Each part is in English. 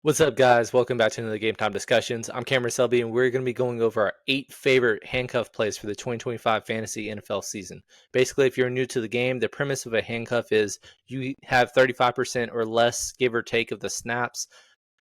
What's up, guys? Welcome back to another Game Time Discussions. I'm Cameron Selby, and we're going to be going over our 8 favorite handcuff plays for the 2025 fantasy NFL season. Basically, if you're new to the game, the premise of a handcuff is you have 35% or less, give or take, of the snaps.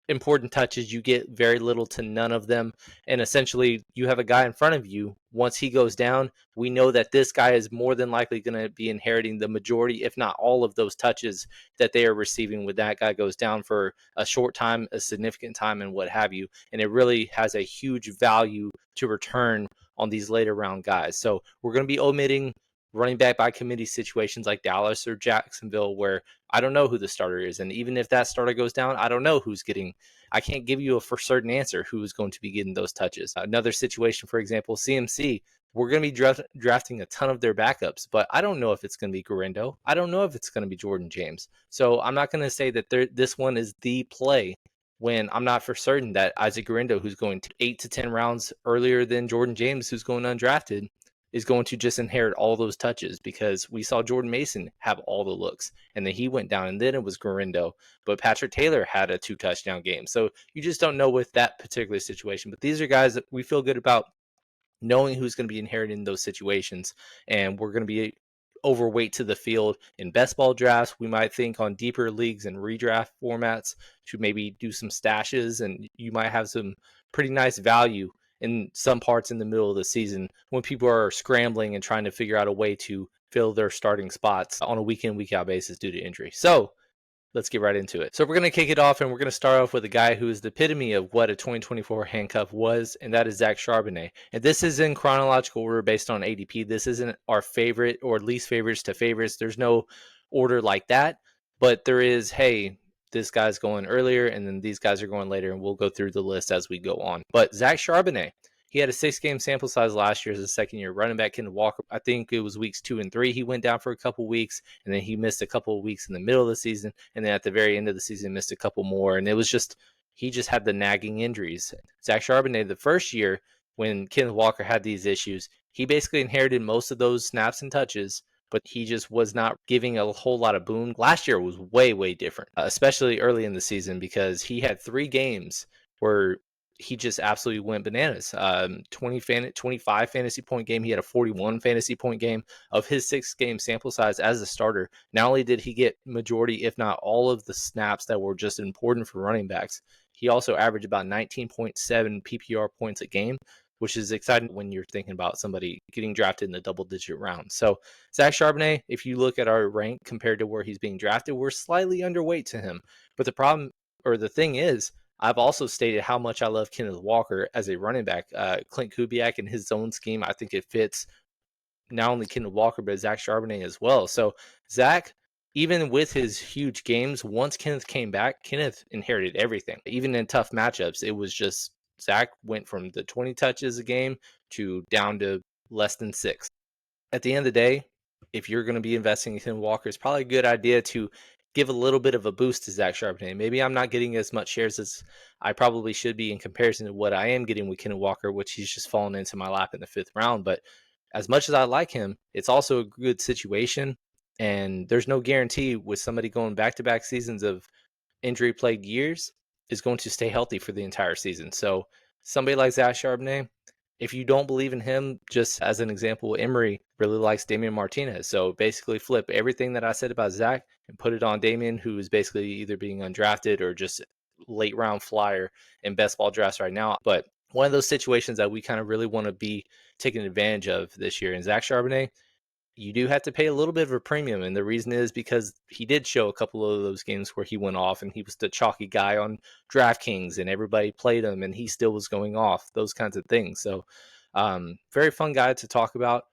Important touches, you get very little to none of them, and essentially you have a guy in front of you. Once he goes down, we know that this guy is more than likely going to be inheriting the majority, if not all, of those touches that they are receiving when that guy goes down for a short time, a significant time, and what have you. And it really has a huge value to return on these later round guys. So we're going to be omitting running back by committee situations like Dallas or Jacksonville, where I don't know who the starter is. And even if that starter goes down, I don't know who's getting, I can't give you a for certain answer who is going to be getting those touches. Another situation, for example, CMC, we're going to be drafting a ton of their backups, but I don't know if it's going to be Garindo. I don't know if it's going to be Jordan James. So I'm not going to say that this one is the play when I'm not for certain that Isaac Garindo, who's going to 8 to 10 rounds earlier than Jordan James, who's going undrafted, is going to just inherit all those touches, because we saw Jordan Mason have all the looks and then he went down, and then it was Garindo, but Patrick Taylor had a 2 touchdown game. So you just don't know with that particular situation. But these are guys that we feel good about knowing who's going to be inheriting those situations, and we're going to be overweight to the field in best ball drafts. We might think on deeper leagues and redraft formats to maybe do some stashes, and you might have some pretty nice value in some parts in the middle of the season when people are scrambling and trying to figure out a way to fill their starting spots on a week in, week out basis due to injury. So let's get right into it. So we're going to kick it off, and we're going to start off with a guy who is the epitome of what a 2024 handcuff was, and that is Zach Charbonnet. And this is in chronological order based on ADP. This isn't our favorite or least favorites to favorites. There's no order like that, but there is, hey, this guy's going earlier, and then these guys are going later, and we'll go through the list as we go on. But Zach Charbonnet, he had a 6-game sample size last year as a second-year running back. Kenneth Walker, I think it was weeks 2 and 3. He went down for a couple weeks, and then he missed a couple of weeks in the middle of the season, and then at the very end of the season missed a couple more. And it was just, he just had the nagging injuries. Zach Charbonnet, the first year when Kenneth Walker had these issues, he basically inherited most of those snaps and touches, but he just was not giving a whole lot of boom. Last year was way, way different, especially early in the season, because he had 3 games where he just absolutely went bananas. 25 fantasy point game. He had a 41 fantasy point game of his 6-game sample size as a starter. Not only did he get majority, if not all, of the snaps that were just important for running backs, he also averaged about 19.7 PPR points a game, which is exciting when you're thinking about somebody getting drafted in the double-digit round. So Zach Charbonnet, if you look at our rank compared to where he's being drafted, we're slightly underweight to him. But the problem, or the thing is, I've also stated how much I love Kenneth Walker as a running back. Clint Kubiak in his zone scheme, I think it fits not only Kenneth Walker, but Zach Charbonnet as well. So Zach, even with his huge games, once Kenneth came back, Kenneth inherited everything. Even in tough matchups, it was just Zach went from the 20 touches a game to down to less than 6. At the end of the day, if you're going to be investing in Kenneth Walker, it's probably a good idea to give a little bit of a boost to Zach Charbonnet. Maybe I'm not getting as much shares as I probably should be in comparison to what I am getting with Kenneth Walker, which he's just fallen into my lap in the 5th round. But as much as I like him, it's also a good situation. And there's no guarantee with somebody going back-to-back seasons of injury-plagued years is going to stay healthy for the entire season. So somebody like Zach Charbonnet, if you don't believe in him, just as an example, Emery really likes Damian Martinez. So basically flip everything that I said about Zach and put it on Damian, who is basically either being undrafted or just late round flyer in best ball drafts right now. But one of those situations that we kind of really want to be taking advantage of this year. And Zach Charbonnet, you do have to pay a little bit of a premium. And the reason is because he did show a couple of those games where he went off and he was the chalky guy on DraftKings and everybody played him and he still was going off, those kinds of things. So very fun guy to talk about.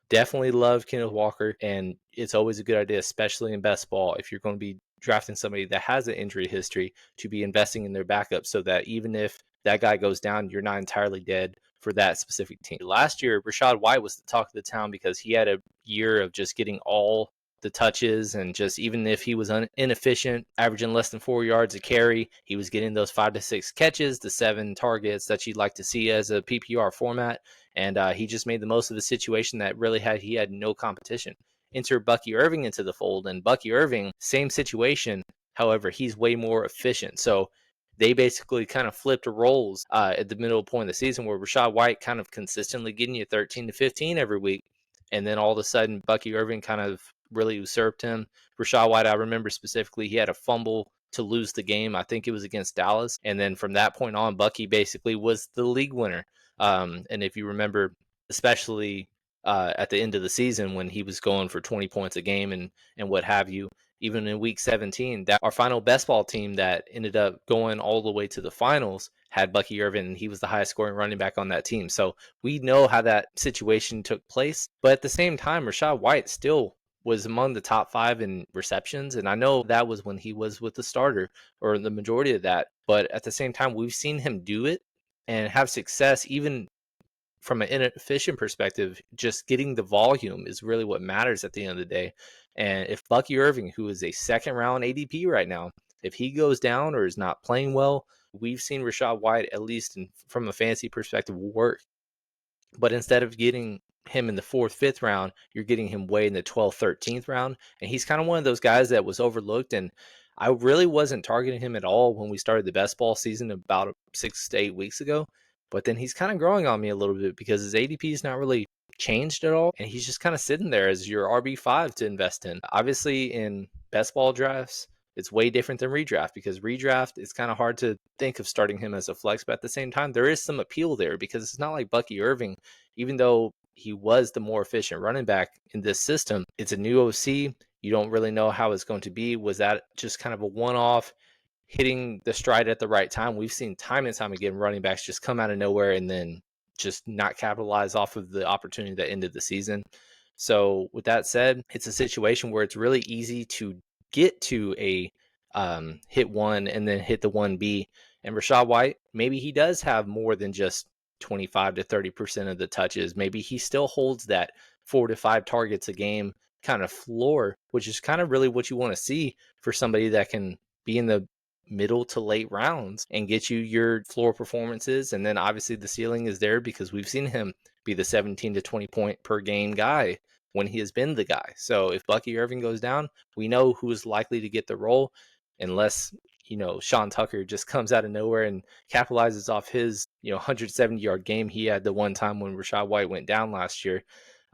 Definitely love Kenneth Walker, and it's always a good idea, especially in best ball, if you're going to be drafting somebody that has an injury history, to be investing in their backup so that even if that guy goes down, you're not entirely dead for that specific team. Last year, Rachaad White was the talk of the town because he had a year of just getting all the touches, and just even if he was inefficient, averaging less than 4 yards a carry, he was getting those 5 to 6 catches, the 7 targets that you'd like to see as a PPR format. And he just made the most of the situation that really he had no competition. Enter Bucky Irving into the fold, and Bucky Irving, same situation. However, he's way more efficient. So they basically kind of flipped roles at the middle point of the season, where Rachaad White kind of consistently getting you 13 to 15 every week. And then all of a sudden, Bucky Irving kind of really usurped him. Rachaad White, I remember specifically, he had a fumble to lose the game. I think it was against Dallas. And then from that point on, Bucky basically was the league winner. And if you remember, especially at the end of the season when he was going for 20 points a game and what have you, even in week 17, that our final best ball team that ended up going all the way to the finals had Bucky Irving, and he was the highest scoring running back on that team. So we know how that situation took place. But at the same time, Rachaad White still was among the top 5 in receptions. And I know that was when he was with the starter, or the majority of that. But at the same time, we've seen him do it and have success, even from an inefficient perspective. Just getting the volume is really what matters at the end of the day. And if Bucky Irving, who is a second round ADP right now, if he goes down or is not playing well, we've seen Rachaad White, at least from a fantasy perspective, work. But instead of getting him in the 4th, 5th round, you're getting him way in the 12th, 13th round. And he's kind of one of those guys that was overlooked. And I really wasn't targeting him at all when we started the best ball season about 6 to 8 weeks ago. But then he's kind of growing on me a little bit because his ADP is not really changed at all. And he's just kind of sitting there as your RB5 to invest in. Obviously, in best ball drafts, it's way different than redraft, because redraft, it's kind of hard to think of starting him as a flex. But at the same time, there is some appeal there, because it's not like Bucky Irving, even though he was the more efficient running back in this system, it's a new OC. You don't really know how it's going to be. Was that just kind of a one-off, hitting the stride at the right time? We've seen time and time again running backs just come out of nowhere and then just not capitalize off of the opportunity that ended the season. So with that said, it's a situation where it's really easy to get to a hit one and then hit the 1B. And Rachaad White, maybe he does have more than just 25 to 30% of the touches. Maybe he still holds that 4 to 5 targets a game kind of floor, which is kind of really what you want to see for somebody that can be in the middle to late rounds and get you your floor performances. And then obviously the ceiling is there, because we've seen him be the 17 to 20 point per game guy when he has been the guy. So if Bucky Irving goes down, we know who's likely to get the role, unless, Sean Tucker just comes out of nowhere and capitalizes off his, 170-yard game he had the one time when Rachaad White went down last year.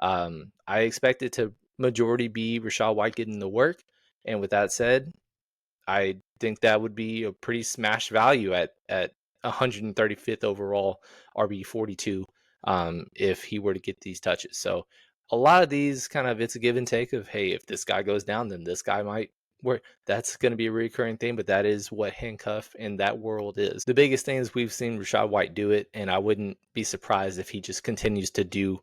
I expect it to majority be Rachaad White getting the work. And with that said, I think that would be a pretty smash value at 135th overall RB42 if he were to get these touches. So a lot of these kind of, it's a give and take of, hey, if this guy goes down, then this guy might work. That's going to be a recurring thing, but that is what Handcuff in that world is. The biggest thing is we've seen Rachaad White do it, and I wouldn't be surprised if he just continues to do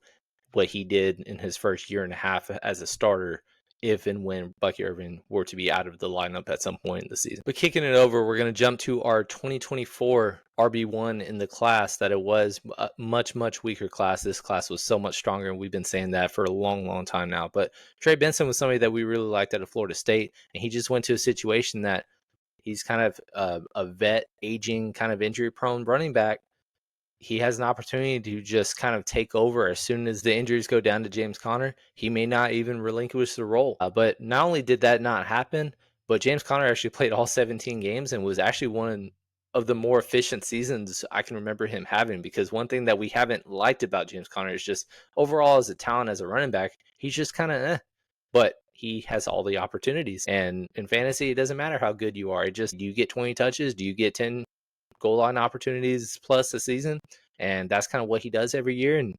what he did in his first year and a half as a starter, if and when Bucky Irving were to be out of the lineup at some point in the season. But kicking it over, we're going to jump to our 2024 RB1 in the class that it was a much, much weaker class. This class was so much stronger, and we've been saying that for a long, long time now. But Trey Benson was somebody that we really liked out of Florida State, and he just went to a situation that he's kind of a vet, aging, kind of injury-prone running back. He has an opportunity to just kind of take over as soon as the injuries go down to James Conner. He may not even relinquish the role. But not only did that not happen, but James Conner actually played all 17 games and was actually one of the more efficient seasons I can remember him having. Because one thing that we haven't liked about James Conner is just overall as a talent, as a running back, he's just kind of But he has all the opportunities. And in fantasy, it doesn't matter how good you are. It just, do you get 20 touches? Do you get 10 goal line opportunities plus a season? And that's kind of what he does every year. And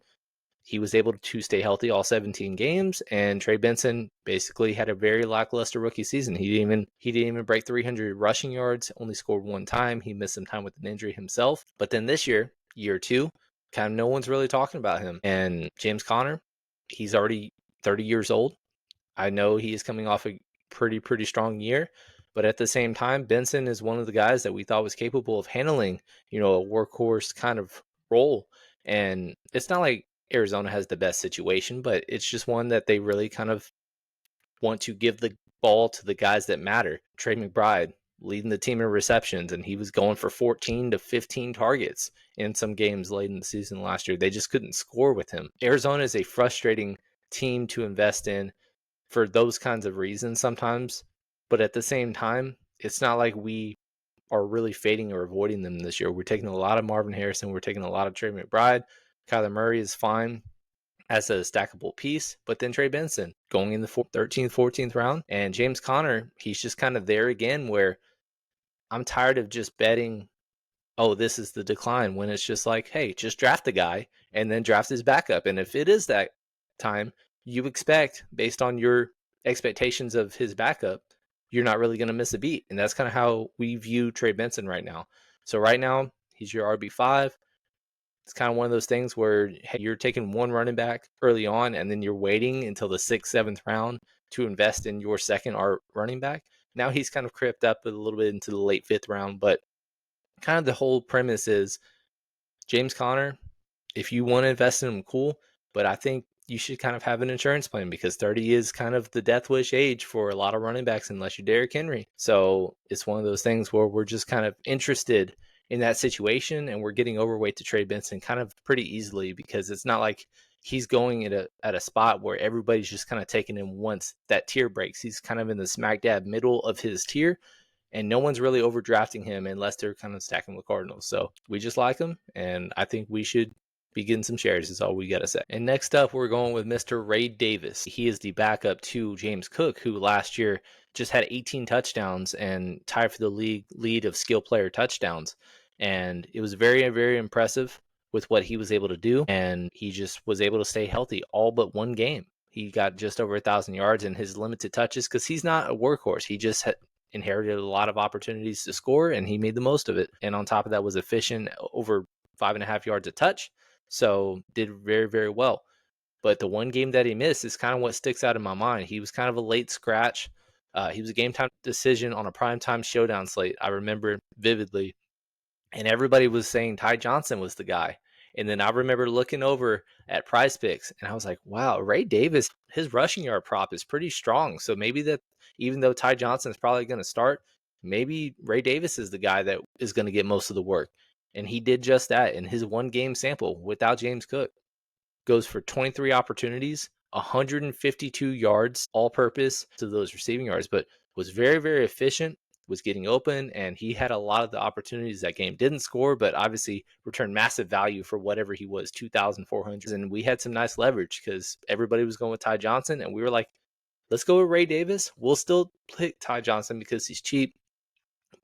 he was able to stay healthy all 17 games. And Trey Benson basically had a very lackluster rookie season. He didn't even break 300 rushing yards, only scored one time. He missed some time with an injury himself. But then this year 2, kind of no one's really talking about him. And James Conner, he's already 30 years old. I know he is coming off a pretty strong year, but at the same time, Benson is one of the guys that we thought was capable of handling, a workhorse kind of role. And it's not like Arizona has the best situation, but it's just one that they really kind of want to give the ball to the guys that matter. Trey McBride leading the team in receptions, and he was going for 14 to 15 targets in some games late in the season last year. They just couldn't score with him. Arizona is a frustrating team to invest in for those kinds of reasons sometimes, but at the same time, it's not like we are really fading or avoiding them this year. We're taking a lot of Marvin Harrison. We're taking a lot of Trey McBride. Kyler Murray is fine as a stackable piece, but then Trey Benson going in the 13th, 14th round. And James Conner, he's just kind of there again where I'm tired of just betting, oh, this is the decline, when it's just like, hey, just draft the guy and then draft his backup. And if it is that time, you expect, based on your expectations of his backup, you're not really going to miss a beat. And that's kind of how we view Trey Benson right now. So right now, he's your RB5. It's kind of one of those things where, hey, you're taking one running back early on and then you're waiting until the 6th, 7th round to invest in your second running back. Now he's kind of crept up a little bit into the late 5th round, but kind of the whole premise is James Conner, if you want to invest in him, cool. But I think you should kind of have an insurance plan because 30 is kind of the death wish age for a lot of running backs unless you're Derrick Henry. So it's one of those things where we're just kind of interested in that situation, and we're getting overweight to Trey Benson kind of pretty easily because it's not like he's going at a spot where everybody's just kind of taking him once that tier breaks. He's kind of in the smack dab middle of his tier, and no one's really overdrafting him unless they're kind of stacking with Cardinals. So we just like him, and I think we should be getting some shares is all we got to say. And next up, we're going with Mr. Ray Davis. He is the backup to James Cook, who last year just had 18 touchdowns and tied for the league lead of skill player touchdowns. And it was very, very impressive with what he was able to do. And he just was able to stay healthy all but one game. He got just over 1,000 yards in his limited touches because he's not a workhorse. He just inherited a lot of opportunities to score, and he made the most of it. And on top of that, was efficient, over 5.5 yards a touch. So did very, very well. But the one game that he missed is kind of what sticks out in my mind. He was kind of a late scratch. He was a game time decision on a primetime showdown slate. I remember vividly. And everybody was saying Ty Johnson was the guy. And then I remember looking over at Prize Picks, and I was like, wow, Ray Davis, his rushing yard prop is pretty strong. So maybe that, even though Ty Johnson is probably going to start, maybe Ray Davis is the guy that is going to get most of the work. And he did just that in his one game sample without James Cook. Goes for 23 opportunities, 152 yards all purpose to those receiving yards, but was very, very efficient, was getting open, and he had a lot of the opportunities that game. Didn't score, but obviously returned massive value for whatever he was, 2,400. And we had some nice leverage because everybody was going with Ty Johnson, and we were like, let's go with Ray Davis. We'll still pick Ty Johnson because he's cheap,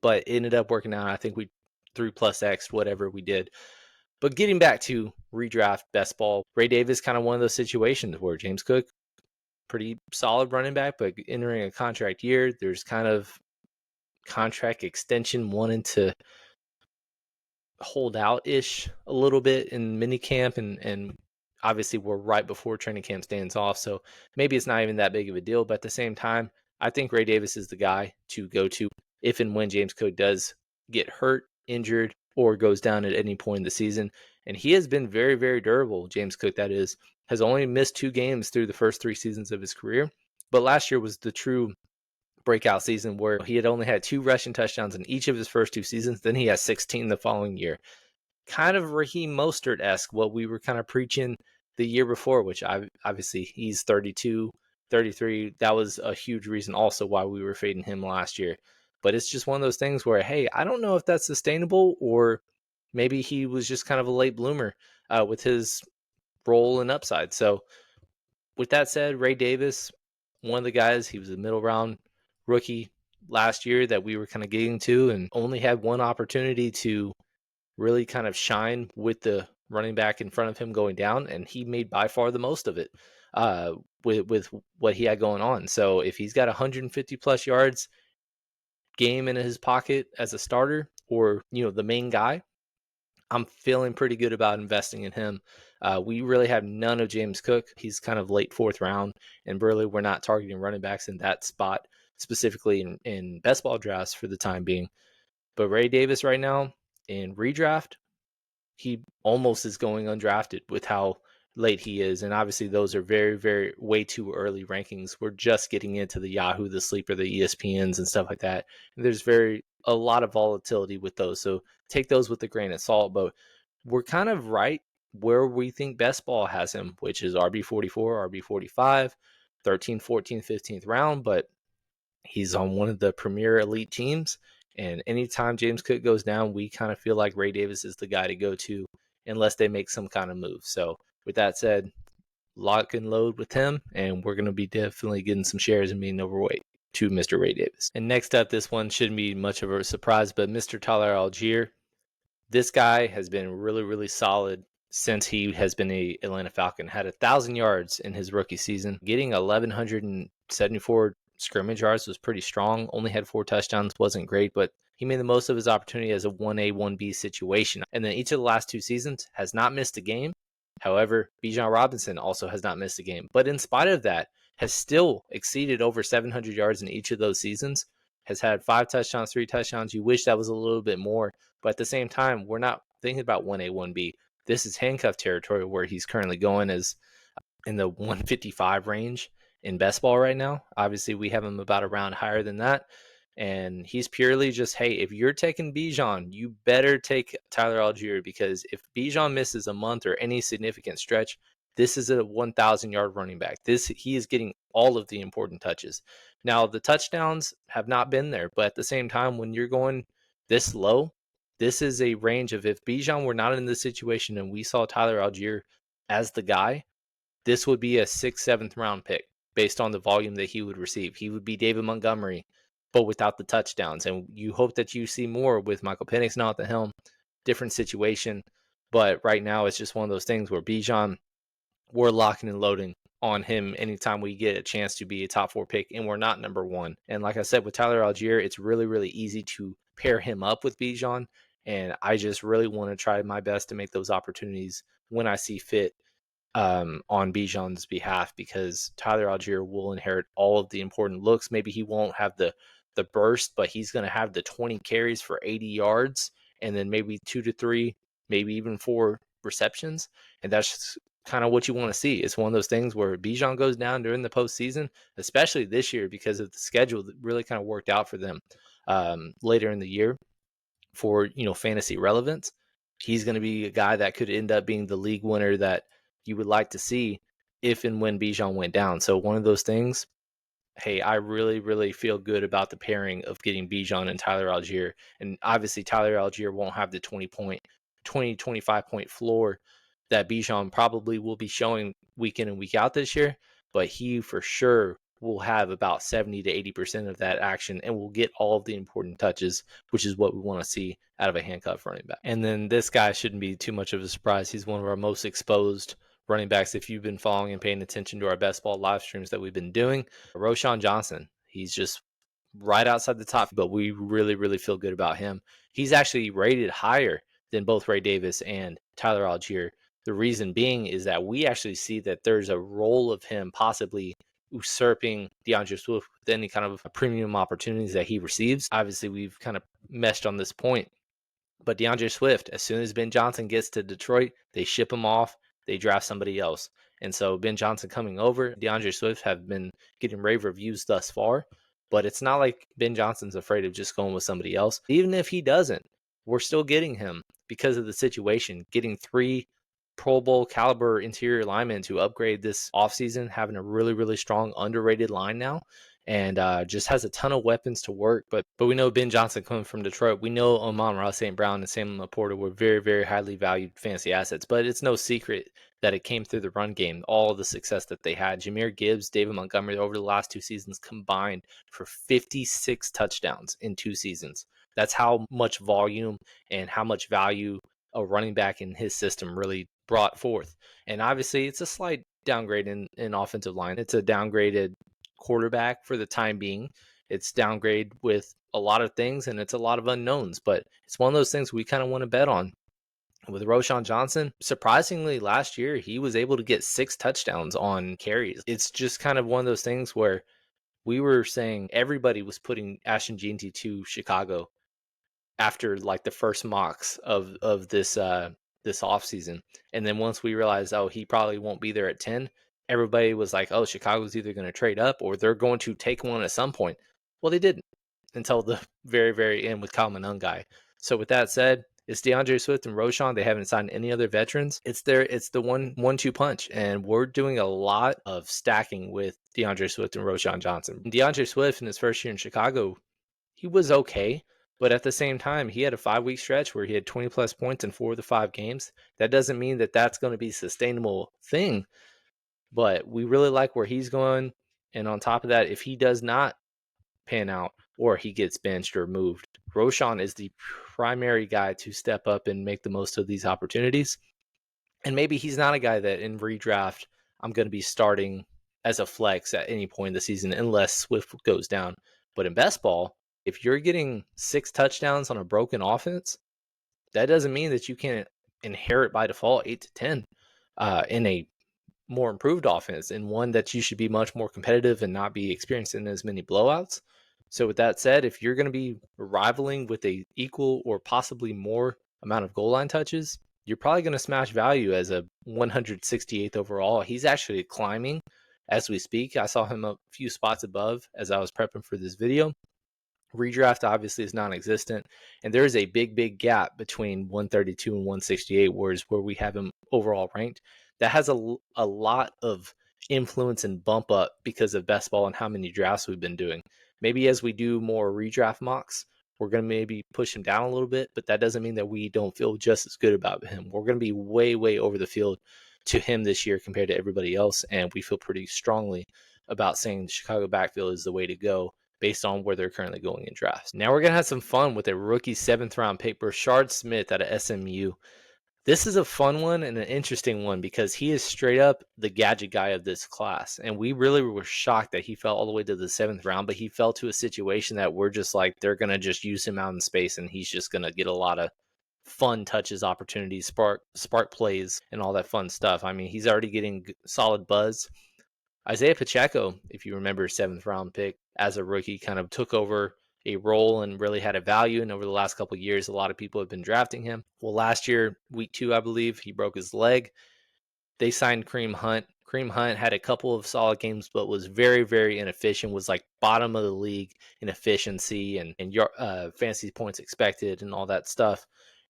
but it ended up working out. I think we 3+X, whatever we did. But getting back to redraft best ball, Ray Davis kind of one of those situations where James Cook, pretty solid running back, but entering a contract year, there's kind of contract extension wanting to hold out-ish a little bit in minicamp, and obviously we're right before training camp stands off, so maybe it's not even that big of a deal. But at the same time, I think Ray Davis is the guy to go to if and when James Cook does get hurt, injured, or goes down at any point in the season. And he has been very, very durable. James Cook, that is, has only missed 2 games through the first 3 seasons of his career. But last year was the true breakout season where he had only had 2 rushing touchdowns in each of his first 2 seasons. Then he has 16 the following year. Kind of Raheem Mostert-esque, what we were kind of preaching the year before, which obviously he's 32, 33. That was a huge reason also why we were fading him last year. But it's just one of those things where, hey, I don't know if that's sustainable, or maybe he was just kind of a late bloomer with his role and upside. So with that said, Ray Davis, one of the guys, he was a middle round rookie last year that we were kind of getting to, and only had one opportunity to really kind of shine with the running back in front of him going down, and he made by far the most of it with what he had going on. So if he's got 150 plus yards game in his pocket as a starter, or the main guy, I'm feeling pretty good about investing in him. We really have none of James Cook. He's kind of late 4th round, and really we're not targeting running backs in that spot specifically in best ball drafts for the time being. But Ray Davis right now in redraft, he almost is going undrafted with how late he is. And obviously those are very, very way too early rankings. We're just getting into the Yahoo, the Sleeper, the ESPNs and stuff like that. And there's a lot of volatility with those. So take those with a grain of salt, but we're kind of right where we think best ball has him, which is RB44, RB45, 13th, 14th, 15th round, but he's on one of the premier elite teams. And anytime James Cook goes down, we kind of feel like Ray Davis is the guy to go to unless they make some kind of move. So with that said, lock and load with him, and we're going to be definitely getting some shares and being overweight to Mr. Ray Davis. And next up, this one shouldn't be much of a surprise, but Mr. Tyler Allgeier. This guy has been really, really solid since he has been a Atlanta Falcon. Had 1,000 yards in his rookie season. Getting 1,174 scrimmage yards was pretty strong. Only had 4 touchdowns, wasn't great, but he made the most of his opportunity as a 1A, 1B situation. And then each of the last 2 seasons has not missed a game. However, Bijan Robinson also has not missed a game. But in spite of that, has still exceeded over 700 yards in each of those seasons. Has had 5 touchdowns, 3 touchdowns. You wish that was a little bit more. But at the same time, we're not thinking about 1A, 1B. This is handcuff territory where he's currently going as in the 155 range in best ball right now. Obviously, we have him about a round higher than that. And he's purely just, hey, if you're taking Bijan, you better take Tyler Allgeier, because if Bijan misses a month or any significant stretch, this is a 1,000-yard running back. He is getting all of the important touches. Now, the touchdowns have not been there, but at the same time, when you're going this low, this is a range of, if Bijan were not in this situation and we saw Tyler Allgeier as the guy, this would be a 6th, 7th round pick based on the volume that he would receive. He would be David Montgomery, but without the touchdowns. And you hope that you see more with Michael Penix now at the helm. Different situation. But right now, it's just one of those things where Bijan, we're locking and loading on him anytime we get a chance to be a top 4 pick, and we're not number 1. And like I said, with Tyler Allgeier, it's really, really easy to pair him up with Bijan. And I just really want to try my best to make those opportunities when I see fit on Bijan's behalf, because Tyler Allgeier will inherit all of the important looks. Maybe he won't have the burst, but he's going to have the 20 carries for 80 yards and then maybe 2 to 3, maybe even 4 receptions. And that's kind of what you want to see. It's one of those things where Bijan goes down during the postseason, especially this year because of the schedule that really kind of worked out for them later in the year for, fantasy relevance. He's going to be a guy that could end up being the league winner that you would like to see if and when Bijan went down. So one of those things, hey, I really, really feel good about the pairing of getting Bijan and Tyler Allgeier. And obviously Tyler Allgeier won't have the 25 point floor that Bijan probably will be showing week in and week out this year, but he for sure will have about 70 to 80% of that action and will get all of the important touches, which is what we want to see out of a handcuff running back. And then this guy shouldn't be too much of a surprise. He's one of our most exposed running backs if you've been following and paying attention to our best ball live streams that we've been doing. Roschon Johnson, he's just right outside the top, but we really, really feel good about him. He's actually rated higher than both Ray Davis and Tyler Allgeier. The reason being is that we actually see that there's a role of him possibly usurping DeAndre Swift with any kind of premium opportunities that he receives. Obviously, we've kind of meshed on this point, but DeAndre Swift, as soon as Ben Johnson gets to Detroit, they ship him off, they draft somebody else. And so Ben Johnson coming over, DeAndre Swift have been getting rave reviews thus far, but it's not like Ben Johnson's afraid of just going with somebody else. Even if he doesn't, we're still getting him because of the situation, getting 3 Pro Bowl caliber interior linemen to upgrade this offseason, having a really, really strong, underrated line now, and just has a ton of weapons to work. But we know Ben Johnson coming from Detroit. We know Amon-Ra St. Brown and Samuel Laporta were very, very highly valued fantasy assets, but it's no secret that it came through the run game, all of the success that they had. Jahmyr Gibbs, David Montgomery over the last 2 seasons combined for 56 touchdowns in 2 seasons. That's how much volume and how much value a running back in his system really brought forth. And obviously it's a slight downgrade in offensive line. It's a downgraded quarterback for the time being. It's downgrade with a lot of things, and it's a lot of unknowns, but it's one of those things we kind of want to bet on. With Roschon Johnson, surprisingly last year, he was able to get 6 touchdowns on carries. It's just kind of one of those things where we were saying everybody was putting Ashton Jeanty to Chicago after like the first mocks of this offseason. And then once we realized, oh, he probably won't be there at 10, everybody was like, oh, Chicago's either going to trade up or they're going to take one at some point. Well, they didn't until the very, very end with Kyle Monangai. So with that said, it's DeAndre Swift and Roschon. They haven't signed any other veterans. It's the 1-2 punch. And we're doing a lot of stacking with DeAndre Swift and Roschon Johnson. DeAndre Swift in his first year in Chicago, he was okay, But at the same time, he had a 5-week stretch where he had 20 plus points in 4 of the 5 games. That doesn't mean that that's going to be a sustainable thing, but we really like where he's going. And on top of that, if he does not pan out or he gets benched or moved, Roschon is the primary guy to step up and make the most of these opportunities. And maybe he's not a guy that in redraft I'm going to be starting as a flex at any point in the season unless Swift goes down. But in best ball, if you're getting 6 touchdowns on a broken offense, that doesn't mean that you can't inherit by default 8 to 10 in a more improved offense, and one that you should be much more competitive and not be experiencing as many blowouts. So with that said, if you're going to be rivaling with a equal or possibly more amount of goal line touches, you're probably going to smash value as a 168th overall. He's actually climbing as we speak. I saw him a few spots above as I was prepping for this video. Redraft obviously is non-existent, and there is a big gap between 132 and 168, whereas where we have him overall ranked. That has a lot of influence and bump up because of best ball and how many drafts we've been doing. Maybe as we do more redraft mocks, we're going to maybe push him down a little bit, but that doesn't mean that we don't feel just as good about him. We're going to be way over the field to him this year compared to everybody else, and we feel pretty strongly about saying the Chicago backfield is the way to go based on where they're currently going in drafts. Now we're going to have some fun with a rookie 7th round pick, Brashard Smith out of SMU. This is a fun one and an interesting one because he is straight up the gadget guy of this class. And we really were shocked that he fell all the way to the 7th round, but he fell to a situation that we're just like, they're going to just use him out in space and he's just going to get a lot of fun touches, opportunities, spark plays, and all that fun stuff. I mean, he's already getting solid buzz. Isaiah Pacheco, if you remember, 7th round pick as a rookie, kind of took over a role and really had a value. And over the last couple of years, a lot of people have been drafting him. Well, last year, week 2, I believe, he broke his leg. They signed Kareem Hunt. Kareem Hunt had a couple of solid games, but was very inefficient, was like bottom of the league in efficiency and fantasy points expected and all that stuff.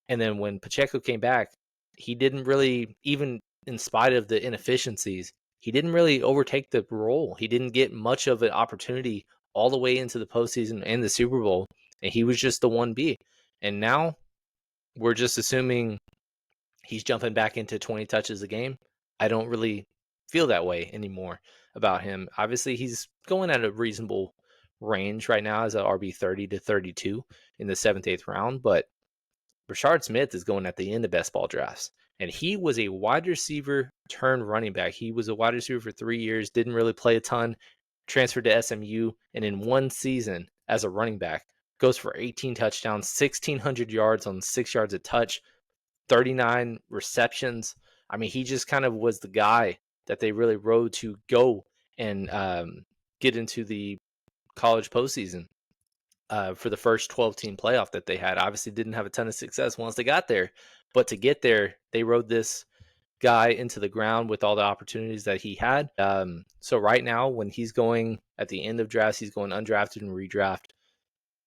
And then when Pacheco came back, he didn't really, even in spite of the inefficiencies, he didn't really overtake the role. He didn't get much of an opportunity all the way into the postseason and the Super Bowl, and he was just the 1B. And now we're just assuming he's jumping back into 20 touches a game. I don't really feel that way anymore about him. Obviously, he's going at a reasonable range right now as a RB 30 to 32 in the 7th, 8th round, but Brashard Smith is going at the end of best ball drafts. And he was a wide receiver turned running back. He was a wide receiver for 3 years, didn't really play a ton, transferred to SMU, and in one season as a running back, goes for 18 touchdowns, 1,600 yards on 6 yards a touch, 39 receptions. I mean, he just kind of was the guy that they really rode to go and get into the college postseason for the first 12-team playoff that they had. Obviously didn't have a ton of success once they got there, but to get there, they rode this guy into the ground with all the opportunities that he had. So right now, when he's going at the end of drafts, he's going undrafted and redraft.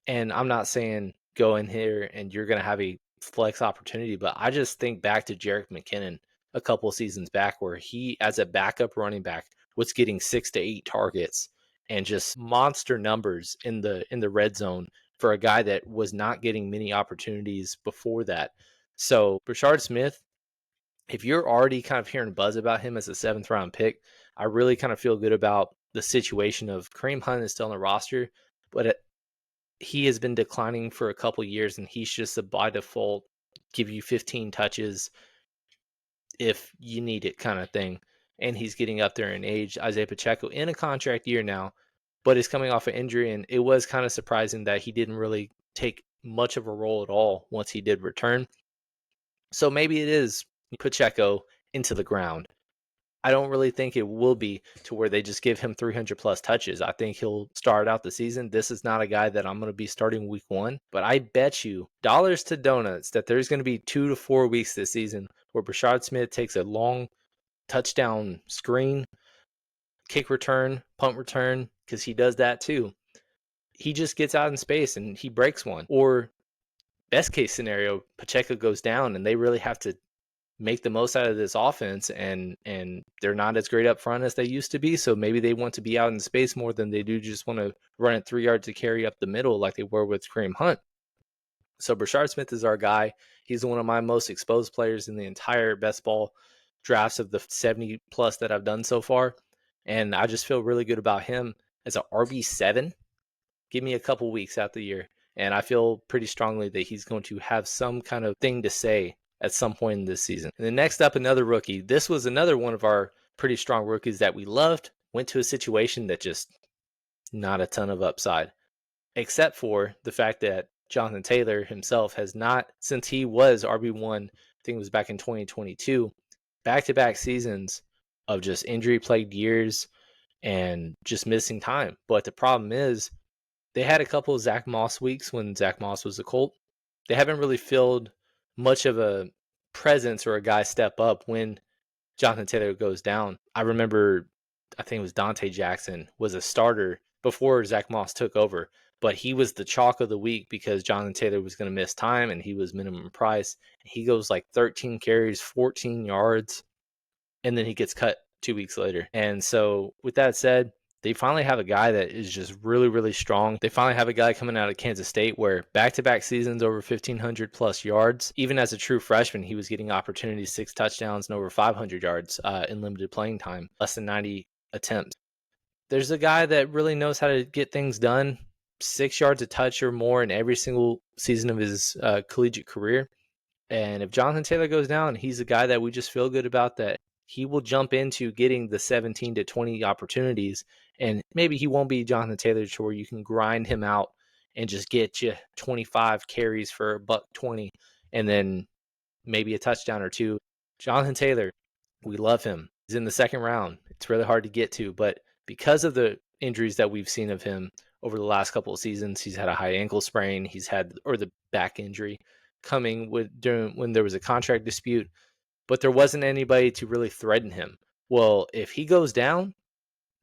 And I'm not saying go in here and you're going to have a flex opportunity, but I just think back to Jerick McKinnon a couple of seasons back where he, as a backup running back, was getting 6 to 8 targets and just monster numbers in the red zone for a guy that was not getting many opportunities before that. So Brashard Smith, if you're already kind of hearing buzz about him as a 7th round pick, I really kind of feel good about the situation of Kareem Hunt is still on the roster, but he has been declining for a couple years, and he's just a by default give you 15 touches if you need it kind of thing. And he's getting up there in age. Isaiah Pacheco in a contract year now, but is coming off an injury, and it was kind of surprising that he didn't really take much of a role at all once he did return. So maybe it is Pacheco into the ground. I don't really think it will be to where they just give him 300 plus touches. I think he'll start out the season. This is not a guy that I'm going to be starting week 1, but I bet you dollars to donuts that there's going to be 2 to 4 weeks this season where Brashard Smith takes a long touchdown screen, kick return, punt return, because he does that too. He just gets out in space and he breaks one. Or best case scenario, Pacheco goes down and they really have to make the most out of this offense, and they're not as great up front as they used to be, so maybe they want to be out in space more than they do just want to run it 3 yards to carry up the middle like they were with Kareem Hunt. So Brashard Smith is our guy. He's one of my most exposed players in the entire best ball drafts of the 70 plus that I've done so far. And I just feel really good about him as an RB7. Give me a couple weeks out the year. And I feel pretty strongly that he's going to have some kind of thing to say at some point in this season. And then next up, another rookie. This was another one of our pretty strong rookies that we loved. Went to a situation that just not a ton of upside, except for the fact that Jonathan Taylor himself has not, since he was RB1, I think it was back in 2022, back-to-back seasons of just injury-plagued years and just missing time. But the problem is, they had a couple of Zach Moss weeks when Zach Moss was a Colt. They haven't really filled much of a presence or a guy step up when Jonathan Taylor goes down. I remember, I think it was Dante Jackson was a starter before Zach Moss took over, but he was the chalk of the week because Jonathan Taylor was going to miss time and he was minimum price. He goes like 13 carries, 14 yards, and then he gets cut 2 weeks later. And so with that said, they finally have a guy that is just really, really strong. They finally have a guy coming out of Kansas State where back-to-back seasons over 1,500 plus yards. Even as a true freshman, he was getting opportunities, 6 touchdowns and over 500 yards in limited playing time, less than 90 attempts. There's a guy that really knows how to get things done, 6 yards a touch or more in every single season of his collegiate career. And if Jonathan Taylor goes down, he's a guy that we just feel good about, that he will jump into getting the 17 to 20 opportunities. And maybe he won't be Jonathan Taylor to where you can grind him out and just get you 25 carries for $120 and then maybe a touchdown or two. Jonathan Taylor, we love him. He's in the second round. It's really hard to get to, but because of the injuries that we've seen of him over the last couple of seasons, he's had a high ankle sprain, or the back injury coming when there was a contract dispute, but there wasn't anybody to really threaten him. Well, if he goes down,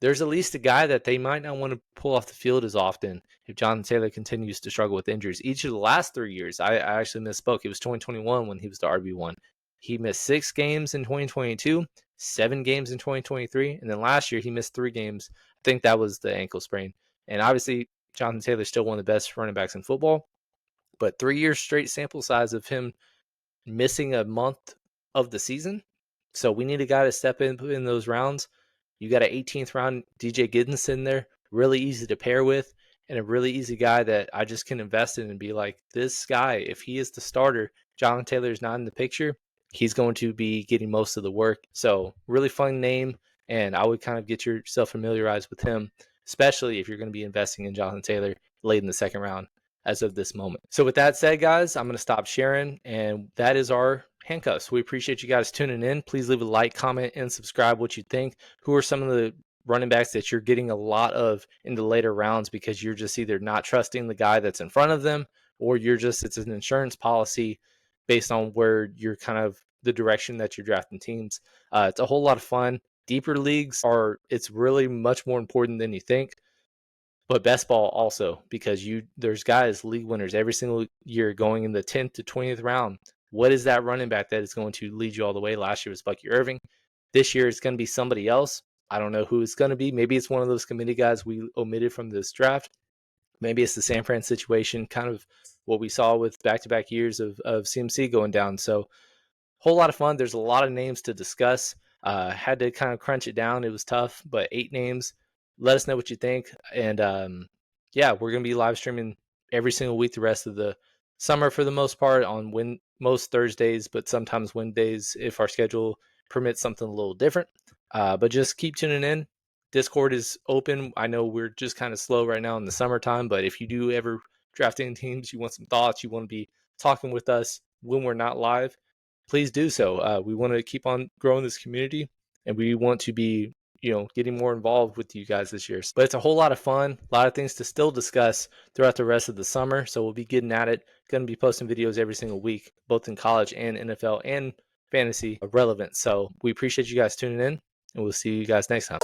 there's at least a guy that they might not want to pull off the field as often if Jonathan Taylor continues to struggle with injuries. Each of the last 3 years, I actually misspoke. It was 2021 when he was the RB1. He missed 6 games in 2022, 7 games in 2023, and then last year he missed 3 games. I think that was the ankle sprain. And obviously, Jonathan Taylor's still one of the best running backs in football, but 3 years straight sample size of him missing a month of the season. So we need a guy to step in those rounds. You got an 18th round DJ Giddens in there, really easy to pair with, and a really easy guy that I just can invest in and be like, this guy, if he is the starter, Jonathan Taylor is not in the picture, he's going to be getting most of the work. So really fun name, and I would kind of get yourself familiarized with him, especially if you're going to be investing in Jonathan Taylor late in the second round as of this moment. So with that said, guys, I'm going to stop sharing, and that is our handcuffs. We appreciate you guys tuning in. Please leave a like, comment, and subscribe what you think. Who are some of the running backs that you're getting a lot of in the later rounds because you're just either not trusting the guy that's in front of them, or it's an insurance policy based on where you're kind of the direction that you're drafting teams. It's a whole lot of fun. Deeper leagues it's really much more important than you think. But best ball also, because there's guys, league winners every single year going in the 10th to 20th round. What is that running back that is going to lead you all the way? Last year was Bucky Irving. This year it's going to be somebody else. I don't know who it's going to be. Maybe it's one of those committee guys we omitted from this draft. Maybe it's the San Fran situation, kind of what we saw with back-to-back years of CMC going down. So whole lot of fun. There's a lot of names to discuss. Had to kind of crunch it down. It was tough, but 8 names. Let us know what you think. And yeah, we're going to be live streaming every single week the rest of the summer for the most part on most Thursdays, but sometimes Wednesdays if our schedule permits something a little different. But just keep tuning in. Discord is open. I know we're just kind of slow right now in the summertime, but if you do ever draft any teams, you want some thoughts, you want to be talking with us when we're not live, please do so. We want to keep on growing this community, and we want to be getting more involved with you guys this year. But it's a whole lot of fun, a lot of things to still discuss throughout the rest of the summer. So we'll be getting at it. Going to be posting videos every single week, both in college and NFL and fantasy relevant. So we appreciate you guys tuning in, and we'll see you guys next time.